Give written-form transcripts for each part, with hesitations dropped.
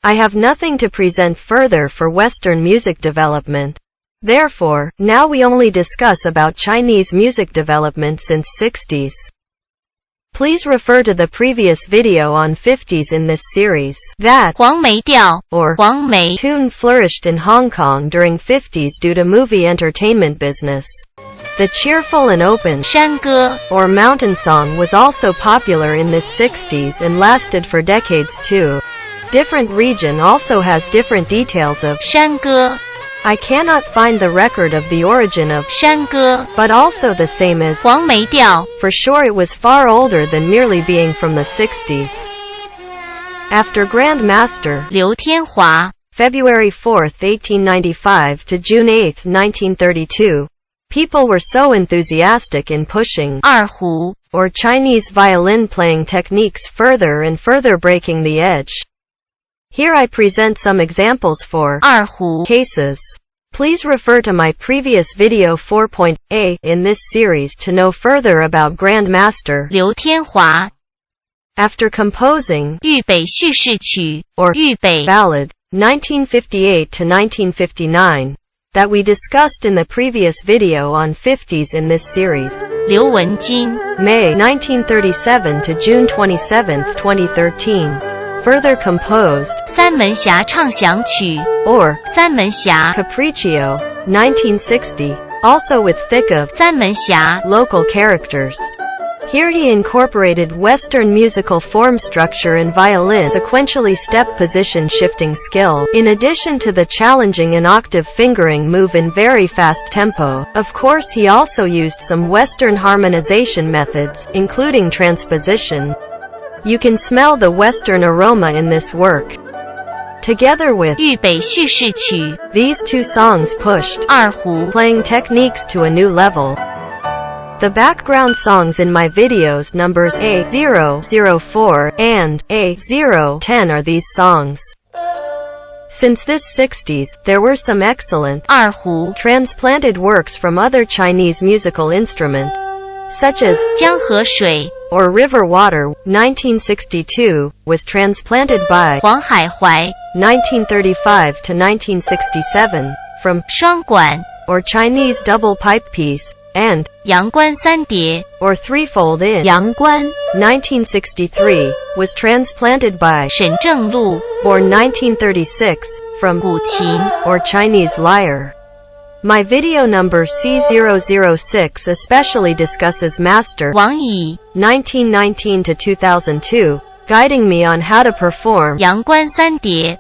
I have nothing to present further for Western music development. Therefore, now we only discuss about Chinese music development since 60s. Please refer to the previous video on 50s in this series. That 黄梅调 or 黄梅 tune flourished in Hong Kong during 50s due to movie entertainment business. The cheerful and open 山歌 or mountain song was also popular in the 60s and lasted for decades too. Different region also has different details of 山歌 I cannot find the record of the origin of 山歌 but also the same as 黄梅调 for sure it was far older than merely being from the 60s. After Grand Master 刘天华 February 4, 1895 to June 8, 1932, people were so enthusiastic in pushing 二胡 or Chinese violin playing techniques further and further breaking the edge. Here I present some examples for 二胡 cases. Please refer to my previous video 4.a in this series to know further about Grand Master 刘天华 after composing 豫北叙事曲 or 豫北 ballad 1958 to 1959 that we discussed in the previous video on 50s in this series. 刘文金 May 1937 to June 27, 2013. Further composed 三门峡唱响曲 or 三门峡 Capriccio 1960, also with thick of 三门峡 local characters. Here he incorporated Western musical form structure and violin sequentially step position shifting skill, in addition to the challenging and octave fingering move in very fast tempo. Of course he also used some Western harmonization methods, including transposition. You can smell the Western aroma in this work. Together with 豫北叙事曲 these two songs pushed 二胡 playing techniques to a new level. The background songs in my videos numbers A004 and A010 are these songs. Since this 60s, there were some excellent 二胡 transplanted works from other Chinese musical instrument, such as 江河水 or River Water 1962 was transplanted by 黄海怀 1935 to 1967 from 双管 or Chinese double pipe piece and 阳关三叠 or threefold in 阳关 1963 was transplanted by 沈正路 born 1936 from 古琴 or Chinese lyre. My video number C006 especially discusses Master 王乙 1919 to 2002, guiding me on how to perform 阳关三叠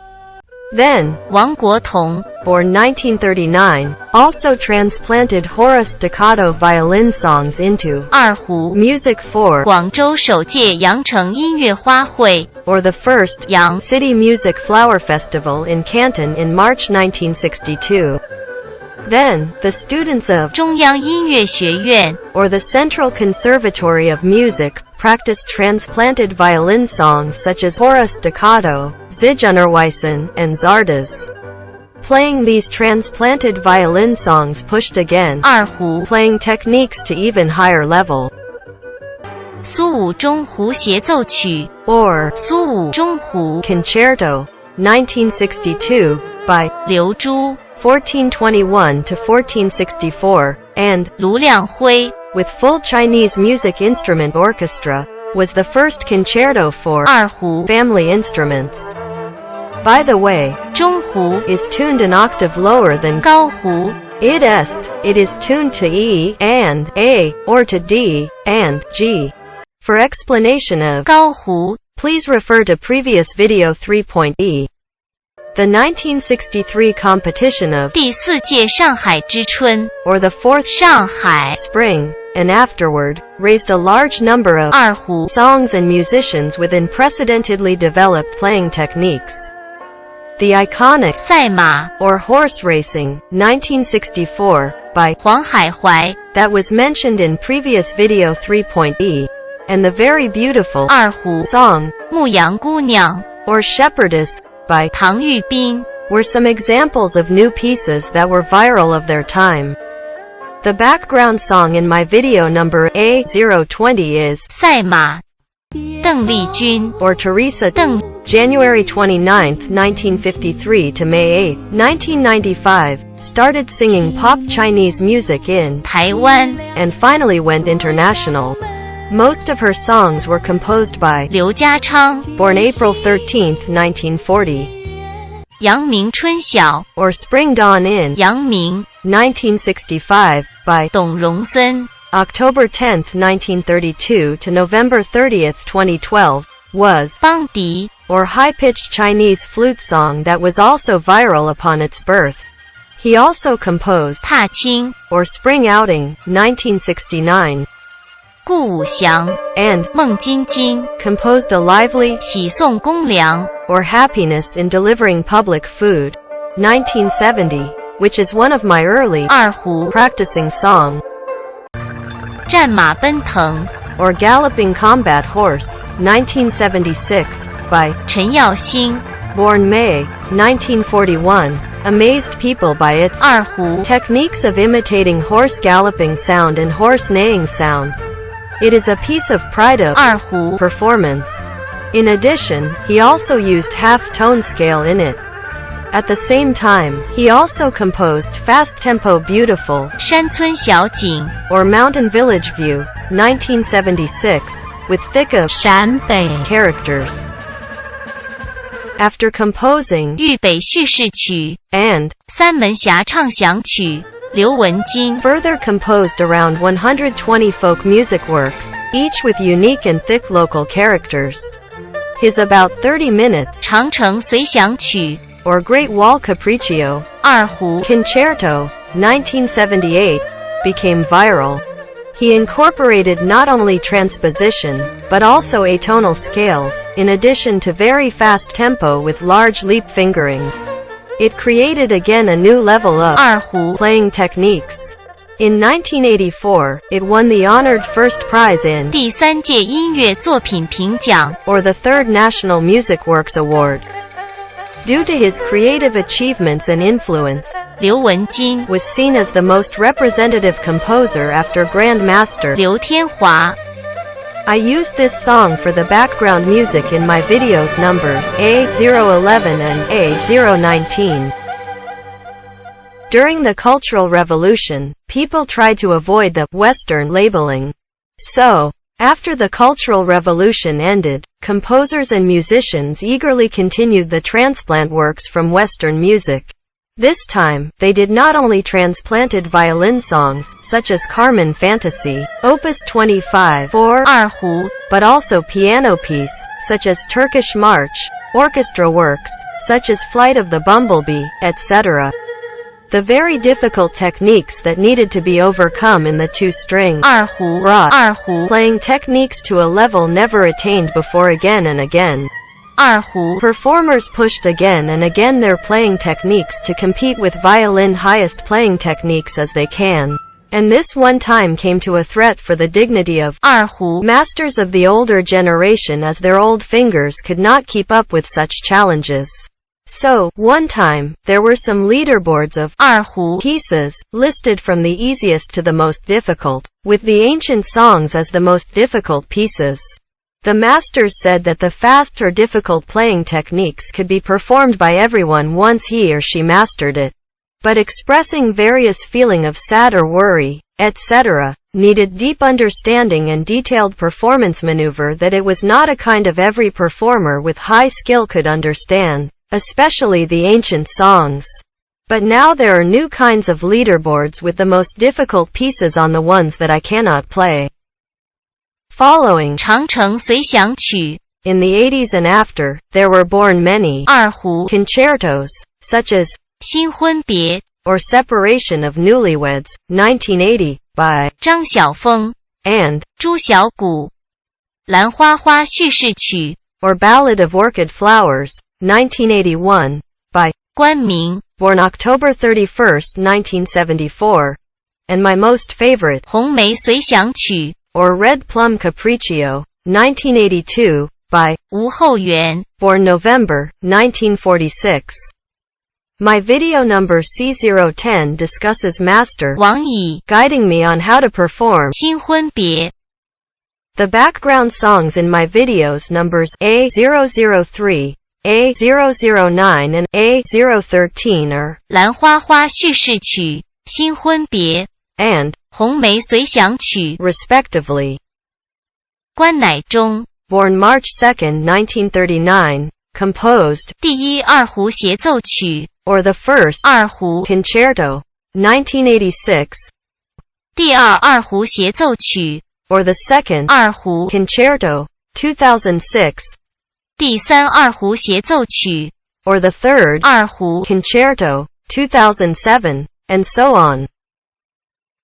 Then, 王国同 born 1939, also transplanted Horace staccato violin songs into 二胡 music for 广州首届羊城音乐花卉 or the first 羊 City Music Flower Festival in Canton in March 1962. Then, the students of 中央音乐学院 or the Central Conservatory of Music practiced transplanted violin songs such as Horace staccato, Zigunnerweisen, and Zardas. Playing these transplanted violin songs pushed again 二胡 playing techniques to even higher level. 苏武中胡协奏曲 or 苏武中胡 Concerto 1962 by 刘珠 1421 to 1464 and 卢亮辉 with full Chinese music instrument orchestra was the first concerto for 二胡 family instruments. By the way, 中胡 is tuned an octave lower than 高胡 id est. It is tuned to E and A or to D and G. For explanation of 高胡 please refer to previous video 3.e. The 1963 competition of 第四届上海之春 or the fourth 上海 spring and afterward raised a large number of 二胡 songs and musicians with unprecedentedly developed playing techniques. The iconic 赛马 or horse racing 1964 by 黄海怀 that was mentioned in previous video 3.e and the very beautiful 二胡 song 牧羊姑娘 or shepherdess by 唐玉斌 were some examples of new pieces that were viral of their time. The background song in my video number A020 is 赛马邓丽君 or Teresa 邓 January 29, 1953 to May 8, 1995, started singing pop Chinese music in 台湾 and finally went international. Most of her songs were composed by 刘家昌 born April 13, 1940, 阳明春晓 or Spring Dawn in 阳明 1965 by 董荣森 October 10, 1932 to November 30, 2012, was 邦迪 or high-pitched Chinese flute song that was also viral upon its birth. He also composed 踏青 or Spring Outing, 1969, 顾武祥 and 孟津津 composed a lively 喜送公粮 or Happiness in Delivering Public Food, 1970, which is one of my early 二胡 practicing song, 战马奔腾 or Galloping Combat Horse, 1976, by 陈耀兴 born May, 1941, amazed people by its 二胡 techniques of imitating horse galloping sound and horse neighing sound. It is a piece of pride of 二胡 performance. In addition, he also used half-tone scale in it. At the same time, he also composed fast-tempo Beautiful 山村小景 or Mountain Village View, 1976, with thick of 陕北 characters. After composing 豫北叙事曲 and 三门峡唱响曲刘文金 further composed around 120 folk music works, each with unique and thick local characters. His about 30 minutes 长城随想曲 or Great Wall Capriccio 二胡 Concerto, 1978, became viral. He incorporated not only transposition, but also atonal scales, in addition to very fast tempo with large leap fingering. It created again a new level of 二胡 playing techniques. In 1984, it won the honored first prize in 第三届音乐作品评奖 or the third National Music Works Award. Due to his creative achievements and influence, 刘文金 was seen as the most representative composer after Grandmaster. 刘天华 I used this song for the background music in my videos numbers A011 and A019. During the Cultural Revolution, people tried to avoid the Western labeling. So, after the Cultural Revolution ended, composers and musicians eagerly continued the transplant works from Western music. This time, they did not only transplanted violin songs, such as Carmen Fantasy, Opus 25 or 二胡 but also piano piece, such as Turkish March, orchestra works, such as Flight of the Bumblebee, etc. The very difficult techniques that needed to be overcome in the two-string 二胡 brought 二胡 playing techniques to a level never attained before again and again. 二胡 Performers pushed again and again their playing techniques to compete with violin highest playing techniques as they can. And this one time came to a threat for the dignity of 二胡 masters of the older generation as their old fingers could not keep up with such challenges. So, one time, there were some leaderboards of 二胡 pieces, listed from the easiest to the most difficult, with the ancient songs as the most difficult pieces. The masters said that the fast or difficult playing techniques could be performed by everyone once he or she mastered it. But expressing various feeling of sad or worry, etc., needed deep understanding and detailed performance maneuver that it was not a kind of every performer with high skill could understand, especially the ancient songs. But now there are new kinds of leaderboards with the most difficult pieces on the ones that I cannot play. Following 长城随想曲 in the 80s and after, there were born many 二胡 concertos, such as 新婚别 or Separation of Newlyweds, 1980, by 张晓峰 and 朱小谷兰花花叙事曲 or Ballad of Orchid Flowers, 1981, by 关明 born October 31, 1974, and my most favorite 红梅随想曲 or Red Plum Capriccio, 1982, by 吴后元 born November, 1946. My video number C010 discusses Master 王乙 guiding me on how to perform 新婚别 The background songs in my videos numbers A003, A009 and A013 are 兰花花叙事曲、新婚别、 and 红梅随想曲、 respectively. 关乃忠 Born March 2, 1939, composed 第一二胡协奏曲、 or the first 二胡 concerto, 1986, 第二二胡协奏曲、 or the second 二胡 concerto, 2006, 第三二胡协奏曲、 or the third 二胡 concerto, 2007, and so on.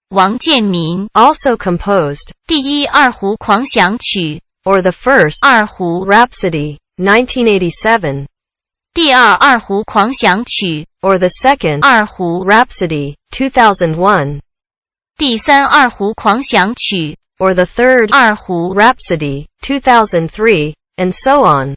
王建民 Also composed, 第一二胡狂想曲、 or the first 二胡 Rhapsody, 1987, 第二二胡狂想曲、 or the second 二胡 Rhapsody, 2001, 第三二胡狂想曲、 or the third 二胡 Rhapsody, 2003, and so on.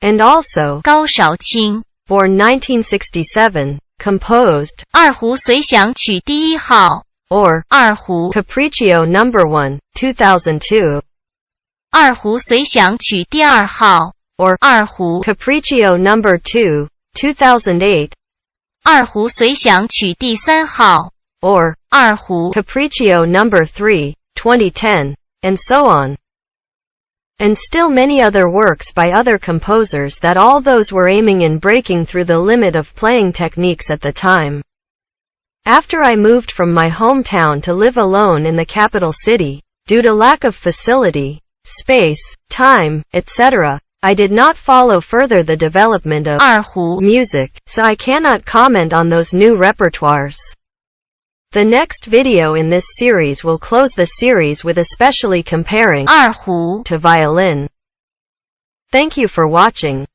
And also, 高韶清 born 1967, composed, 二胡随想曲第一号、 or 二胡 Capriccio No. 1, 2002, 二胡随想曲第二号、 or 二胡 Capriccio No. 2, 2008, 二胡随想曲第三号、 or 二胡 Capriccio No. 3, 2010, and so on. And still many other works by other composers that all those were aiming in breaking through the limit of playing techniques at the time. After I moved from my hometown to live alone in the capital city, due to lack of facility, space, time, etc., I did not follow further the development of 二胡 music, so I cannot comment on those new repertoires. The next video in this series will close the series with especially comparing 二胡 to violin. Thank you for watching.